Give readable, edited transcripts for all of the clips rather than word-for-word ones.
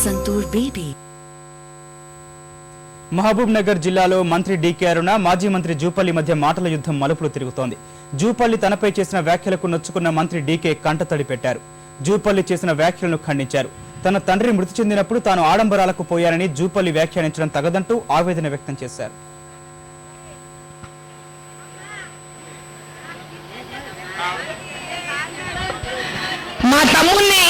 Santoor baby. Mahabub Nagar జిల్లాలో మంత్రి DK అరుణ మాజీ మంత్రి జూపల్లి మధ్య మాటల యుద్ధం మలుపులు తిరుగుతోంది. జూపల్లి తనపై చేసిన వ్యాఖ్యలకు నొచ్చుకున్న మంత్రి డీకే కంటతడి పెట్టారు. జూపల్లి చేసిన వ్యాఖ్యలను ఖండించారు. తన తండ్రి మృతి చెందినప్పుడు తాను ఆడంబరాలకు పోయానని జూపల్లి వ్యాఖ్యానించడం తగదంటూ ఆవేదన వ్యక్తం చేశారు. మా తమ్ముణ్ణి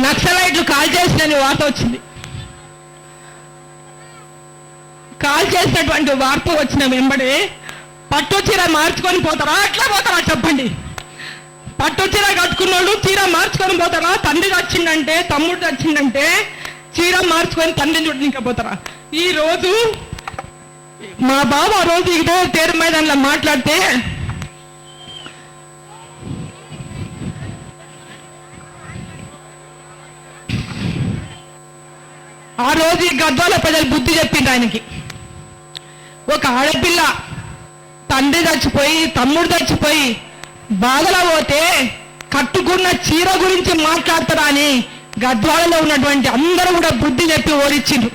నక్సలైట్లు కాల్ చేసిన వార్త వచ్చింది. కాల్ చేసినటువంటి వార్త వచ్చిన వెంబడే పట్టు చీర మార్చుకొని పోతారా, అట్లా పోతారా చెప్పండి. పట్టు చీర కట్టుకున్న వాళ్ళు చీర మార్చుకొని పోతారా? తండ్రి వచ్చిందంటే, తమ్ముడు వచ్చిందంటే చీర మార్చుకొని తండ్రిని చూడలేకపోతారా? ఈ రోజు మా బాబు ఆ రోజు ఇదే తేరు మైదానంలో మాట్లాడితే ఆ రోజు ఈ గద్వాల ప్రజలు బుద్ధి చెప్పింది ఆయనకి. ఒక ఆడపిల్ల తండ్రి చచ్చిపోయి తమ్ముడు చచ్చిపోయి బాధలో పోతే కట్టుకున్న చీర గురించి మాట్లాడతారా అని గద్వాలలో ఉన్నటువంటి అందరూ కూడా బుద్ధి చెప్పి ఓడించిండ్రు.